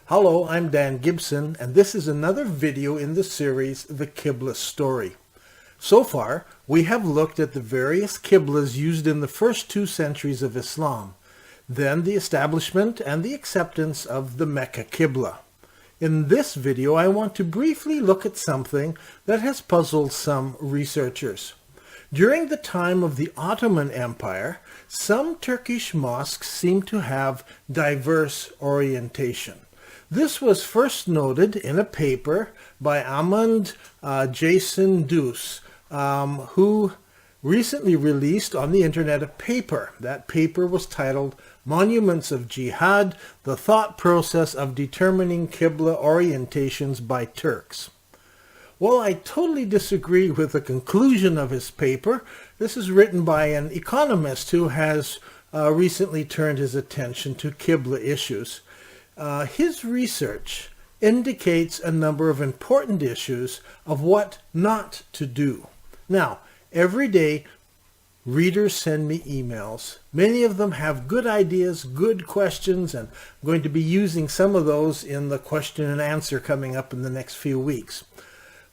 Hello, I'm Dan Gibson, and this is another video in the series, The Qibla Story. So far, we have looked at the various Qiblas used in the first 2 centuries of Islam, then the establishment and the acceptance of the Mecca Qibla. In this video, I want to briefly look at something that has puzzled some researchers. During the time of the Ottoman Empire, some Turkish mosques seem to have diverse orientation. This was first noted in a paper by Ahmad Jason Doos, who recently released on the internet a paper. That paper was titled Monuments of Jihad, the Thought Process of Determining Qibla Orientations by Turks. Well, I totally disagree with the conclusion of his paper. This is written by an economist who has recently turned his attention to Qibla issues. His research indicates a number of important issues of what not to do. Now, every day, readers send me emails. Many of them have good ideas, good questions, and I'm going to be using some of those in the question and answer coming up in the next few weeks.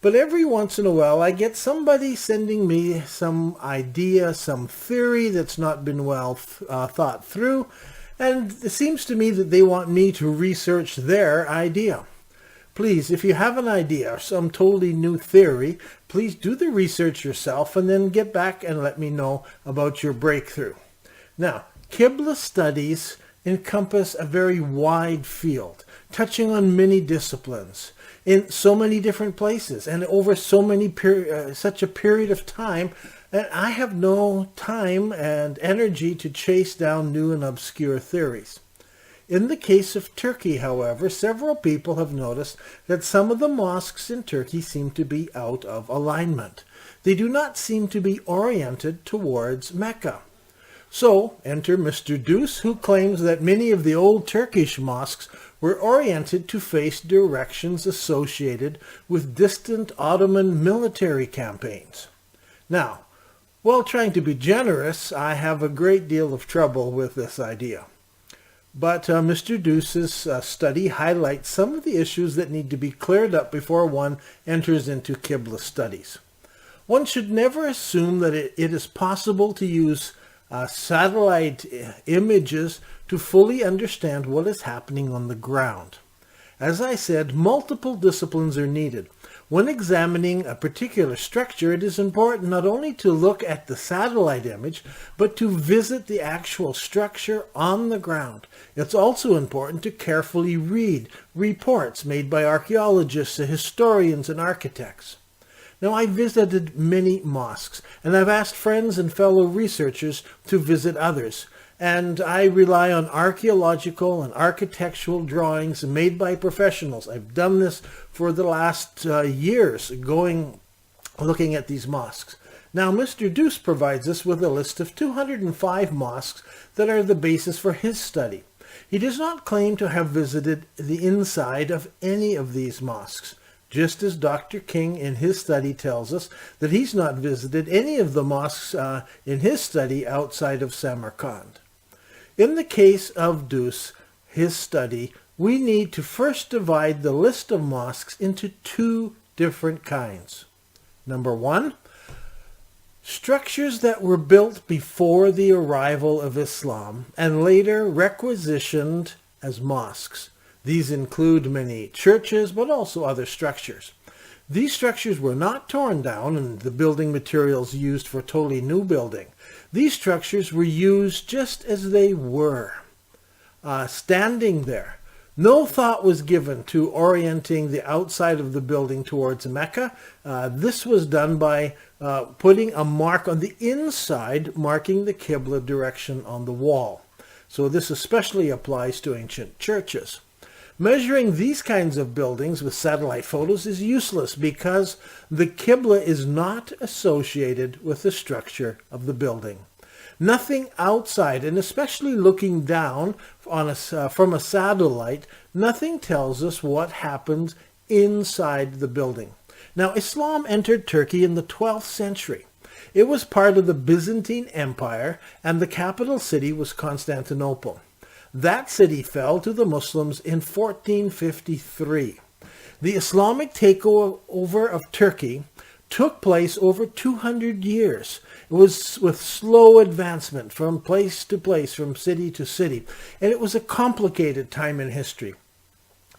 But every once in a while, I get somebody sending me some idea, some theory that's not been well thought through, and it seems to me that they want me to research their idea. Please, if you have an idea or some totally new theory, please do the research yourself and then get back and let me know about your breakthrough. Now, Qibla studies encompass a very wide field, touching on many disciplines, in so many different places, and over so many such a period of time, and I have no time and energy to chase down new and obscure theories. In the case of Turkey, however, several people have noticed that some of the mosques in Turkey seem to be out of alignment. They do not seem to be oriented towards Mecca. So, enter Mr. Doos, who claims that many of the old Turkish mosques were oriented to face directions associated with distant Ottoman military campaigns. Now, while trying to be generous, I have a great deal of trouble with this idea. But Mr. Doos's study highlights some of the issues that need to be cleared up before one enters into Qibla studies. One should never assume that it is possible to use satellite images to fully understand what is happening on the ground. As I said, multiple disciplines are needed. When examining a particular structure, it is important not only to look at the satellite image, but to visit the actual structure on the ground. It's also important to carefully read reports made by archaeologists, historians, and architects. Now, I visited many mosques, and I've asked friends and fellow researchers to visit others. And I rely on archaeological and architectural drawings made by professionals. I've done this for the last years, looking at these mosques. Now, Mr. Doos provides us with a list of 205 mosques that are the basis for his study. He does not claim to have visited the inside of any of these mosques, just as Dr. King in his study tells us that he's not visited any of the mosques in his study outside of Samarkand. In the case of Doos, his study, we need to first divide the list of mosques into 2 different kinds. Number 1, structures that were built before the arrival of Islam and later requisitioned as mosques. These include many churches, but also other structures. These structures were not torn down and the building materials used for totally new building. These structures were used just as they were, standing there. No thought was given to orienting the outside of the building towards Mecca. This was done by putting a mark on the inside, marking the Qibla direction on the wall. So this especially applies to ancient churches. Measuring these kinds of buildings with satellite photos is useless because the Qibla is not associated with the structure of the building. Nothing outside, and especially looking down from a satellite, nothing tells us what happens inside the building. Now, Islam entered Turkey in the 12th century. It was part of the Byzantine Empire, and the capital city was Constantinople. That city fell to the Muslims in 1453. The Islamic takeover of Turkey took place over 200 years. It was with slow advancement from place to place, from city to city, and it was a complicated time in history.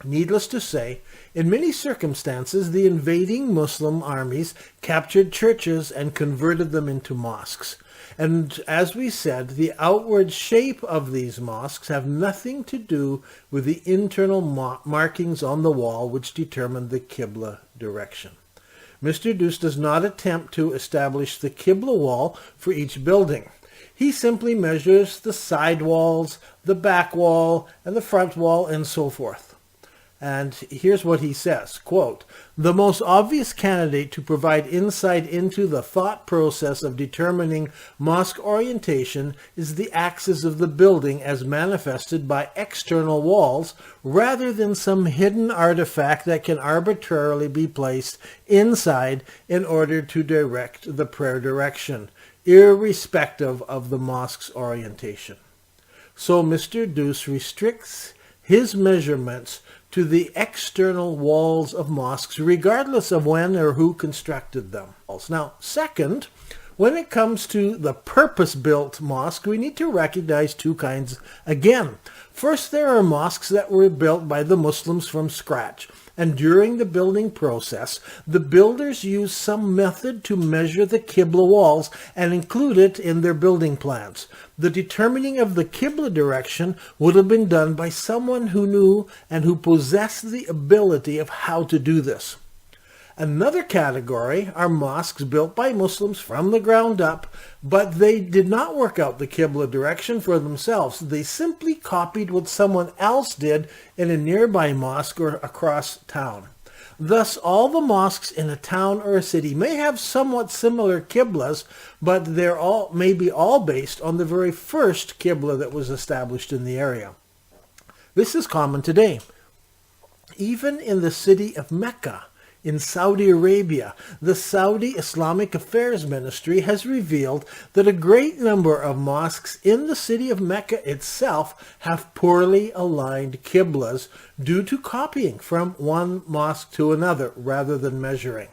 Needless to say, in many circumstances, the invading Muslim armies captured churches and converted them into mosques. And as we said, the outward shape of these mosques have nothing to do with the internal markings on the wall which determine the Qibla direction. Mr. Deuce does not attempt to establish the Qibla wall for each building. He simply measures the side walls, the back wall, and the front wall, and so forth. And here's what he says, quote, "The most obvious candidate to provide insight into the thought process of determining mosque orientation is the axis of the building as manifested by external walls, rather than some hidden artifact that can arbitrarily be placed inside in order to direct the prayer direction, irrespective of the mosque's orientation." So Mr. Deuce restricts his measurements to the external walls of mosques, regardless of when or who constructed them. Now, second, when it comes to the purpose-built mosque, we need to recognize two kinds again. First, there are mosques that were built by the Muslims from scratch, and during the building process, the builders used some method to measure the Qibla walls and include it in their building plans. The determining of the Qibla direction would have been done by someone who knew and who possessed the ability of how to do this. Another category are mosques built by Muslims from the ground up, but they did not work out the Qibla direction for themselves. They simply copied what someone else did in a nearby mosque or across town. Thus, all the mosques in a town or a city may have somewhat similar Qiblas, but they're maybe all based on the very first Qibla that was established in the area. This is common today. Even in the city of Mecca, in Saudi Arabia, the Saudi Islamic Affairs Ministry has revealed that a great number of mosques in the city of Mecca itself have poorly aligned Qiblas due to copying from one mosque to another rather than measuring.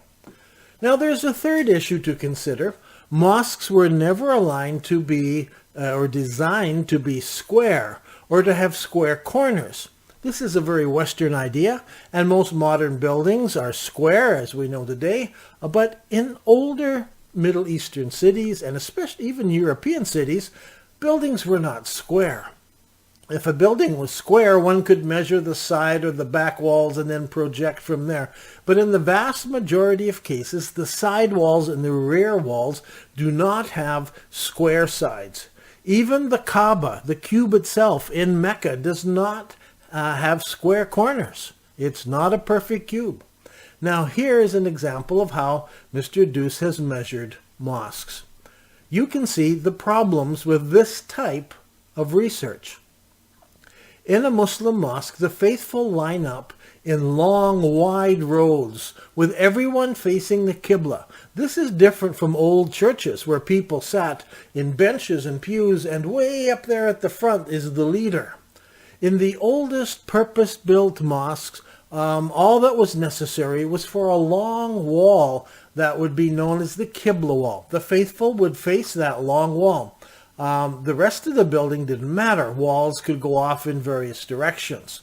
Now there's a third issue to consider. Mosques were never aligned to be or designed to be square or to have square corners. This is a very Western idea, and most modern buildings are square, as we know today, but in older Middle Eastern cities, and especially even European cities, buildings were not square. If a building was square, one could measure the side or the back walls and then project from there. But in the vast majority of cases, the side walls and the rear walls do not have square sides. Even the Kaaba, the cube itself in Mecca, does not have square corners. It's not a perfect cube. Now here is an example of how Mr. Deuce has measured mosques. You can see the problems with this type of research. In a Muslim mosque, the faithful line up in long, wide rows with everyone facing the Qibla. This is different from old churches where people sat in benches and pews, and way up there at the front is the leader. In the oldest purpose-built mosques, all that was necessary was for a long wall that would be known as the Qibla wall. The faithful would face that long wall. The rest of the building didn't matter. Walls could go off in various directions.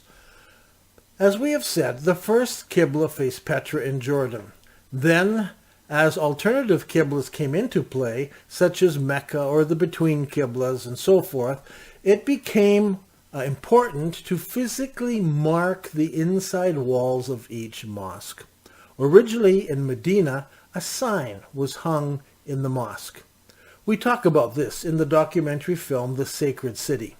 As we have said, the first Qibla faced Petra in Jordan. Then, as alternative Qiblas came into play, such as Mecca or the between Qiblas and so forth, it became important to physically mark the inside walls of each mosque. Originally in Medina, a sign was hung in the mosque. We talk about this in the documentary film The Sacred City.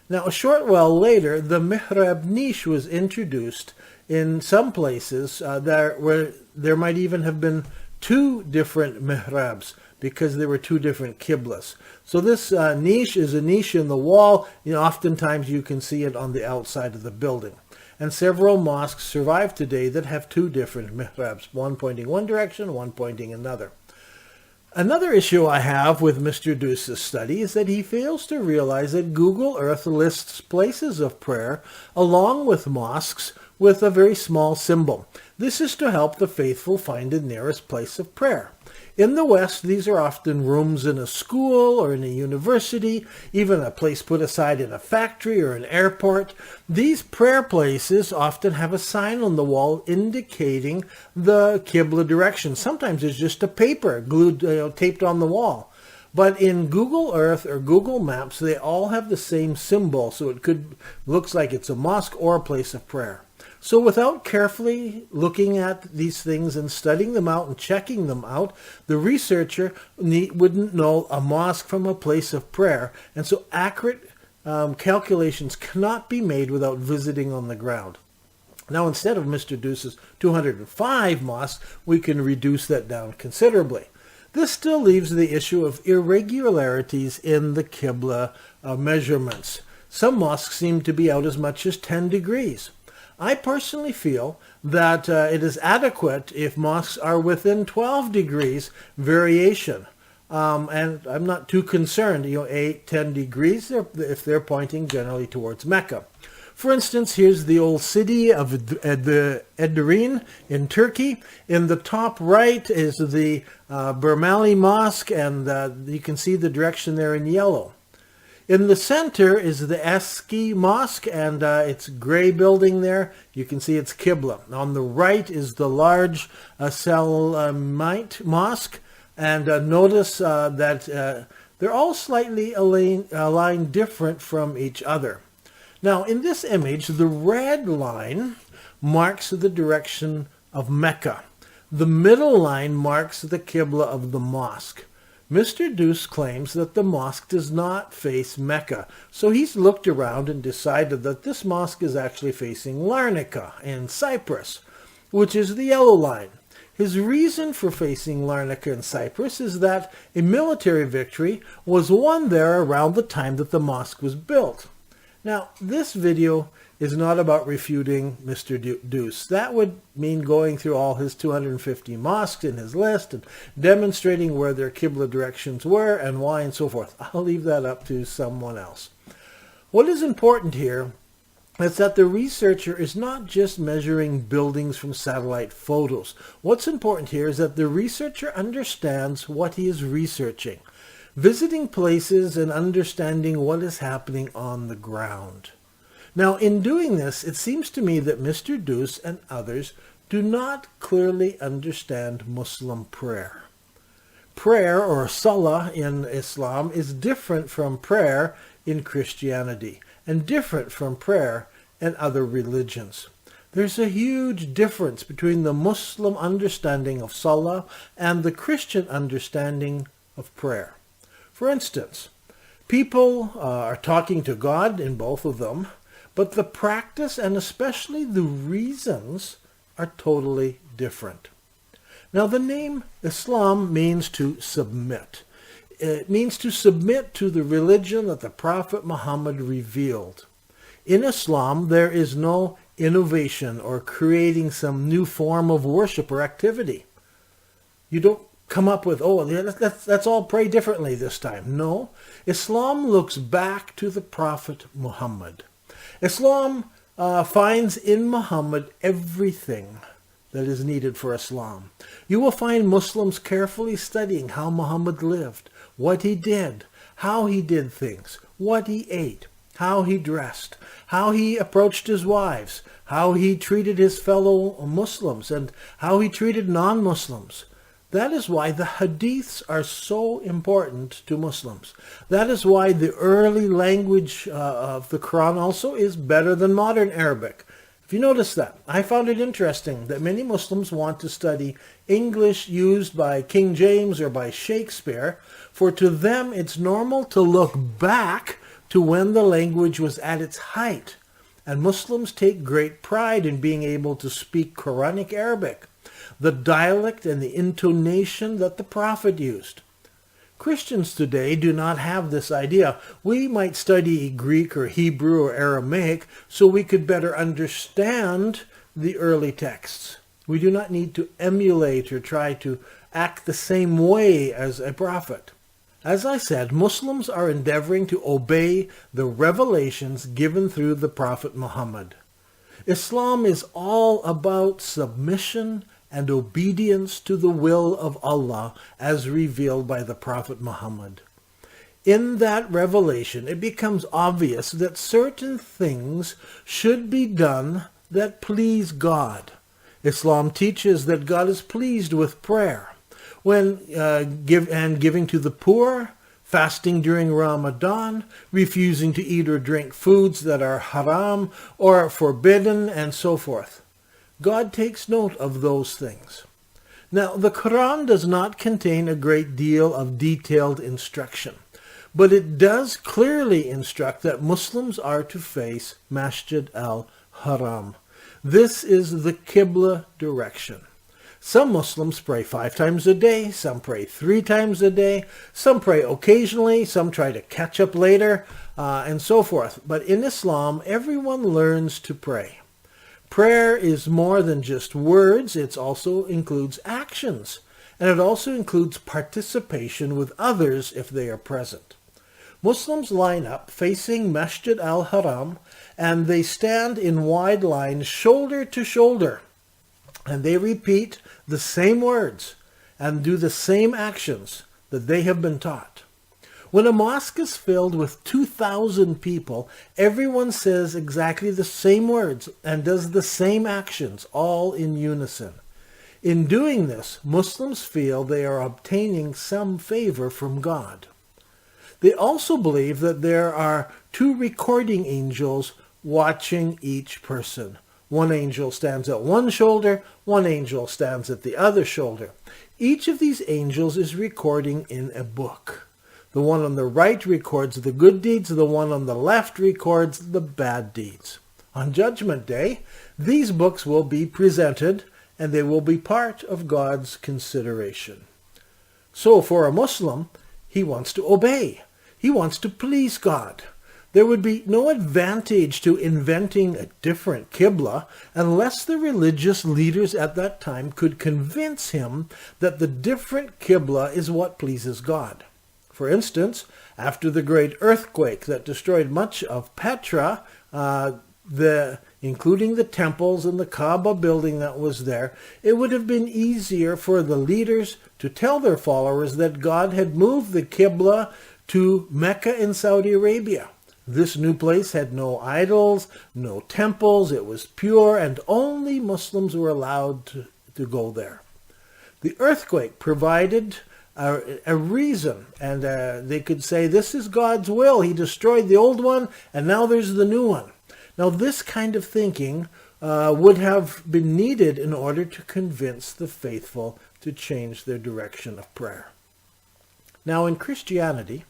Now, a short while later, the mihrab niche was introduced in some places where there might even have been two different mihrabs, because there were two different Qiblas. So this niche is a niche in the wall. Oftentimes you can see it on the outside of the building. And several mosques survive today that have two different mihrabs, one pointing one direction, one pointing another. Another issue I have with Mr. Deuce's study is that he fails to realize that Google Earth lists places of prayer along with mosques with a very small symbol. This is to help the faithful find the nearest place of prayer. In the West, these are often rooms in a school or in a university, even a place put aside in a factory or an airport. These prayer places often have a sign on the wall indicating the Qibla direction. Sometimes it's just a paper glued, taped on the wall. But in Google Earth or Google Maps, they all have the same symbol, so looks like it's a mosque or a place of prayer. So without carefully looking at these things and studying them out and checking them out, the researcher wouldn't know a mosque from a place of prayer. And so accurate calculations cannot be made without visiting on the ground. Now, instead of Mr. Deuce's 205 mosques, we can reduce that down considerably. This still leaves the issue of irregularities in the Qibla measurements. Some mosques seem to be out as much as 10 degrees. I personally feel that it is adequate if mosques are within 12 degrees variation. And I'm not too concerned, 8, 10 degrees if they're pointing generally towards Mecca. For instance, here's the old city of Edirne in Turkey. In the top right is the Bermali Mosque, and you can see the direction there in yellow. In the center is the Eski Mosque, and it's gray building there. You can see it's Qibla. On the right is the large Selamite Mosque, and notice that they're all slightly aligned different from each other. Now, in this image, the red line marks the direction of Mecca. The middle line marks the Qibla of the mosque. Mr. Deuce claims that the mosque does not face Mecca, so he's looked around and decided that this mosque is actually facing Larnaca in Cyprus, which is the yellow line. His reason for facing Larnaca in Cyprus is that a military victory was won there around the time that the mosque was built. Now, this video is not about refuting Mr. Deuce. That would mean going through all his 250 mosques in his list and demonstrating where their Qibla directions were and why and so forth. I'll leave that up to someone else. What is important here is that the researcher is not just measuring buildings from satellite photos. What's important here is that the researcher understands what he is researching, visiting places and understanding what is happening on the ground. Now, in doing this, it seems to me that Mr. Deuce and others do not clearly understand Muslim prayer. Prayer, or salah in Islam, is different from prayer in Christianity and different from prayer in other religions. There's a huge difference between the Muslim understanding of salah and the Christian understanding of prayer. For instance, people are talking to God in both of them, but the practice and especially the reasons are totally different. Now, the name Islam means to submit. It means to submit to the religion that the Prophet Muhammad revealed. In Islam, there is no innovation or creating some new form of worship or activity. You don't come up with, let's all pray differently this time. No, Islam looks back to the Prophet Muhammad. Islam finds in Muhammad everything that is needed for Islam. You will find Muslims carefully studying how Muhammad lived, what he did, how he did things, what he ate, how he dressed, how he approached his wives, how he treated his fellow Muslims, and how he treated non-Muslims. That is why the hadiths are so important to Muslims. That is why the early language of the Quran also is better than modern Arabic. If you notice that, I found it interesting that many Muslims want to study English used by King James or by Shakespeare, for to them it's normal to look back to when the language was at its height. And Muslims take great pride in being able to speak Quranic Arabic, the dialect and the intonation that the Prophet used. Christians today do not have this idea. We might study Greek or Hebrew or Aramaic so we could better understand the early texts. We do not need to emulate or try to act the same way as a prophet. As I said, Muslims are endeavoring to obey the revelations given through the Prophet Muhammad. Islam is all about submission and obedience to the will of Allah as revealed by the Prophet Muhammad. In that revelation, it becomes obvious that certain things should be done that please God. Islam teaches that God is pleased with prayer, giving to the poor, fasting during Ramadan, refusing to eat or drink foods that are haram or forbidden, and so forth. God takes note of those things. Now, the Quran does not contain a great deal of detailed instruction, but it does clearly instruct that Muslims are to face Masjid al-Haram. This is the Qibla direction. Some Muslims pray 5 times a day, some pray 3 times a day, some pray occasionally, some try to catch up later, and so forth. But in Islam, everyone learns to pray. Prayer is more than just words, it also includes actions, and it also includes participation with others if they are present. Muslims line up facing Masjid al-Haram, and they stand in wide lines shoulder to shoulder, and they repeat the same words and do the same actions that they have been taught. When a mosque is filled with 2,000 people, everyone says exactly the same words and does the same actions, all in unison. In doing this, Muslims feel they are obtaining some favor from God. They also believe that there are 2 recording angels watching each person. One angel stands at one shoulder, one angel stands at the other shoulder. Each of these angels is recording in a book. The one on the right records the good deeds, the one on the left records the bad deeds. On Judgment Day, these books will be presented, and they will be part of God's consideration. So for a Muslim, he wants to obey. He wants to please God. There would be no advantage to inventing a different Qibla unless the religious leaders at that time could convince him that the different Qibla is what pleases God. For instance, after the great earthquake that destroyed much of Petra, including the temples and the Kaaba building that was there, it would have been easier for the leaders to tell their followers that God had moved the Qibla to Mecca in Saudi Arabia. This new place had no idols, no temples, it was pure, and only Muslims were allowed to go there. The earthquake provided a reason, and they could say, this is God's will. He destroyed the old one, and now there's the new one. Now, this kind of thinking would have been needed in order to convince the faithful to change their direction of prayer. Now, in Christianity,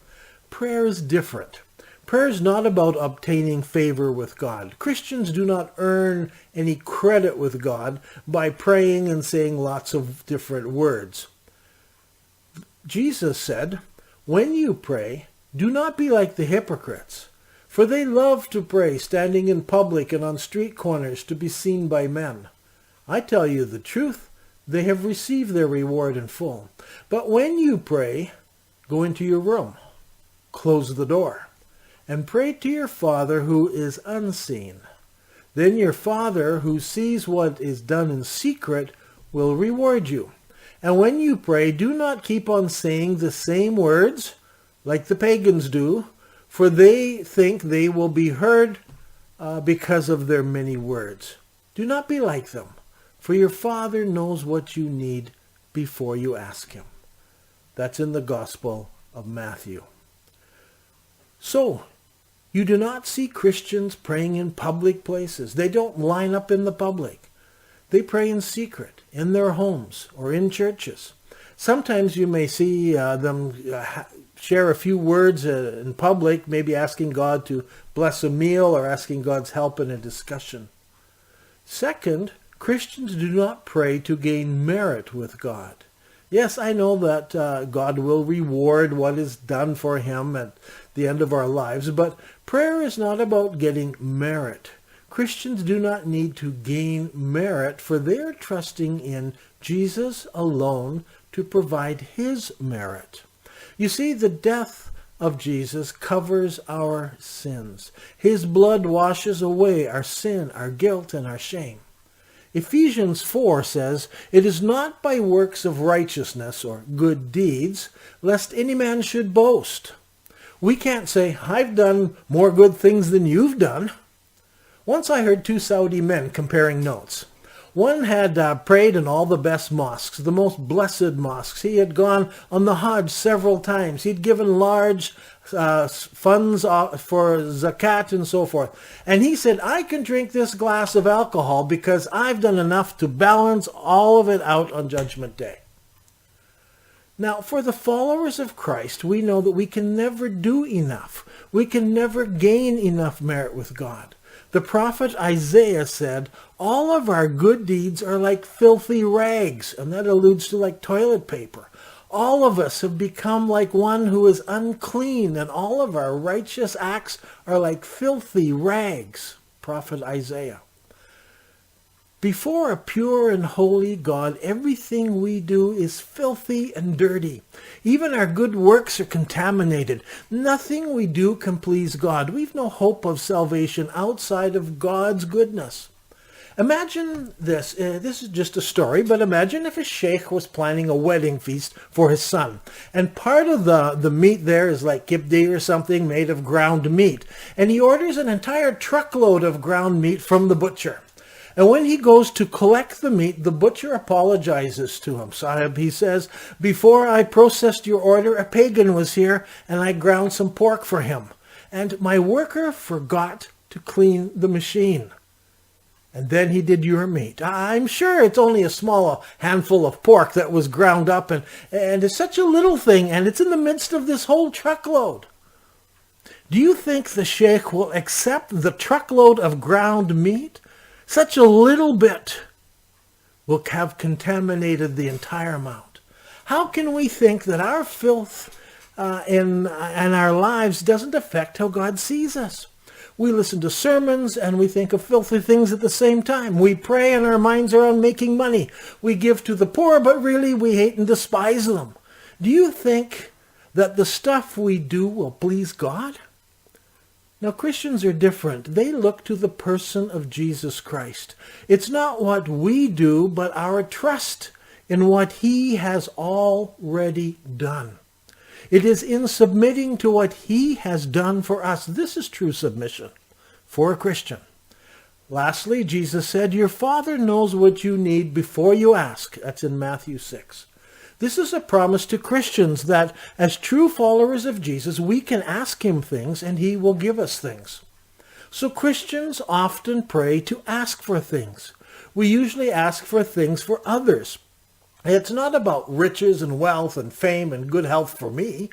prayer is different. Prayer is not about obtaining favor with God. Christians do not earn any credit with God by praying and saying lots of different words. Jesus said, when you pray, do not be like the hypocrites, for they love to pray standing in public and on street corners to be seen by men. I tell you the truth, they have received their reward in full. But when you pray, go into your room, close the door, and pray to your Father who is unseen. Then your Father who sees what is done in secret will reward you. And when you pray, do not keep on saying the same words like the pagans do, for they think they will be heard because of their many words. Do not be like them, for your Father knows what you need before you ask him. That's in the Gospel of Matthew. So, you do not see Christians praying in public places. They don't line up in the public. They pray in secret, in their homes, or in churches. Sometimes you may see them share a few words in public, maybe asking God to bless a meal or asking God's help in a discussion. Second, Christians do not pray to gain merit with God. Yes, I know that God will reward what is done for him at the end of our lives, but prayer is not about getting merit. Christians do not need to gain merit, for they are trusting in Jesus alone to provide his merit. You see, the death of Jesus covers our sins. His blood washes away our sin, our guilt, and our shame. Ephesians 4 says, "It is not by works of righteousness or good deeds, lest any man should boast." We can't say, "I've done more good things than you've done." Once I heard two Saudi men comparing notes. One had prayed in all the best mosques, the most blessed mosques. He had gone on the Hajj several times. He'd given large funds for zakat and so forth. And he said, "I can drink this glass of alcohol because I've done enough to balance all of it out on Judgment Day." Now, for the followers of Christ, we know that we can never do enough. We can never gain enough merit with God. The prophet Isaiah said, "All of our good deeds are like filthy rags," and that alludes to like toilet paper. All of us have become like one who is unclean, and all of our righteous acts are like filthy rags. Prophet Isaiah. Before a pure and holy God, everything we do is filthy and dirty. Even our good works are contaminated. Nothing we do can please God. We've no hope of salvation outside of God's goodness. Imagine this. This is just a story, but imagine if a sheikh was planning a wedding feast for his son. And part of the meat there is like kibdi or something made of ground meat. And he orders an entire truckload of ground meat from the butcher. And when he goes to collect the meat, the butcher apologizes to him. Sahib, he says, "Before I processed your order, a pagan was here, and I ground some pork for him. And my worker forgot to clean the machine. And then he did your meat. I'm sure it's only a small handful of pork that was ground up, and it's such a little thing, and it's in the midst of this whole truckload." Do you think the sheikh will accept the truckload of ground meat? Such a little bit will have contaminated the entire amount. How can we think that our filth in our lives doesn't affect how God sees us? We listen to sermons and we think of filthy things at the same time. We pray and our minds are on making money. We give to the poor, but really we hate and despise them. Do you think that the stuff we do will please God? Now, Christians are different. They look to the person of Jesus Christ. It's not what we do, but our trust in what he has already done. It is in submitting to what he has done for us. This is true submission for a Christian. Lastly, Jesus said, "Your Father knows what you need before you ask." That's in Matthew 6. This is a promise to Christians that as true followers of Jesus, we can ask him things and he will give us things. So Christians often pray to ask for things. We usually ask for things for others. It's not about riches and wealth and fame and good health for me.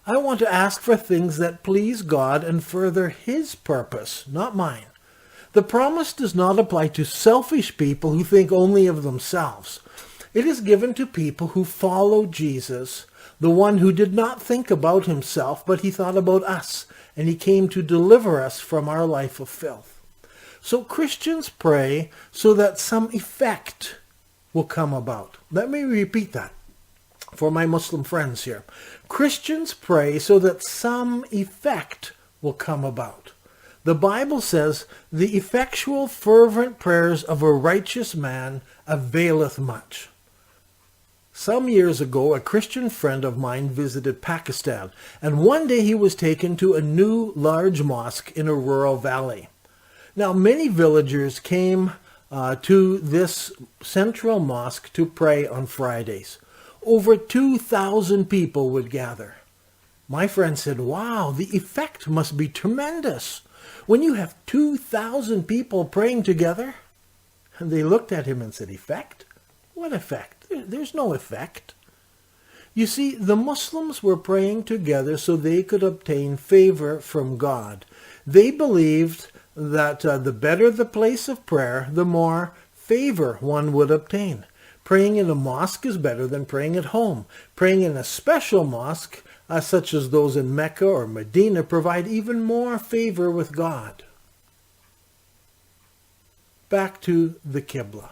I want to ask for things that please God and further his purpose, not mine. The promise does not apply to selfish people who think only of themselves. It is given to people who follow Jesus, the one who did not think about himself, but he thought about us, and he came to deliver us from our life of filth. So Christians pray so that some effect will come about. Let me repeat that for my Muslim friends here. Christians pray so that some effect will come about. The Bible says, "The effectual fervent prayers of a righteous man availeth much." Some years ago, a Christian friend of mine visited Pakistan, and one day he was taken to a new large mosque in a rural valley. Now, many villagers came to this central mosque to pray on Fridays. Over 2,000 people would gather. My friend said, "Wow, the effect must be tremendous when you have 2,000 people praying together." And they looked at him and said, "Effect? What effect? There's no effect." You see, the Muslims were praying together so they could obtain favor from God. They believed that the better the place of prayer, the more favor one would obtain. Praying in a mosque is better than praying at home. Praying in a special mosque, such as those in Mecca or Medina, provide even more favor with God. Back to the Qibla.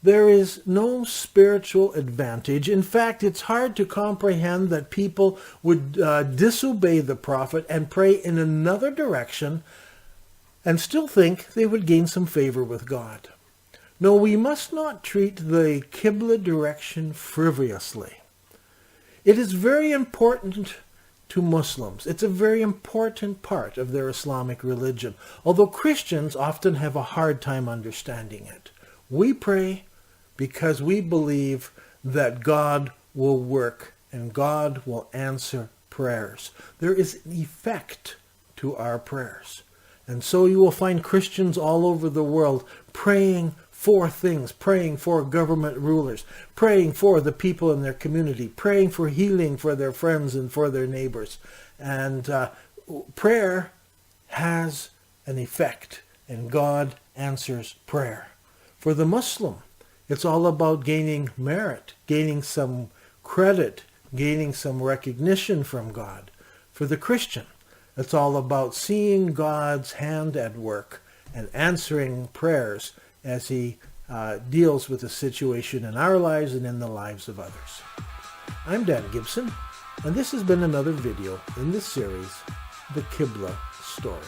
There is no spiritual advantage. In fact, it's hard to comprehend that people would disobey the prophet and pray in another direction and still think they would gain some favor with God. No, we must not treat the Qibla direction frivolously. It is very important to Muslims. It's a very important part of their Islamic religion, although Christians often have a hard time understanding it. We pray because we believe that God will work and God will answer prayers. There is an effect to our prayers. And so you will find Christians all over the world praying for things, praying for government rulers, praying for the people in their community, praying for healing for their friends and for their neighbors. And prayer has an effect, and God answers prayer. For the Muslim, it's all about gaining merit, gaining some credit, gaining some recognition from God. For the Christian, it's all about seeing God's hand at work and answering prayers as he deals with the situation in our lives and in the lives of others. I'm Dan Gibson, and this has been another video in this series, The Qibla Story.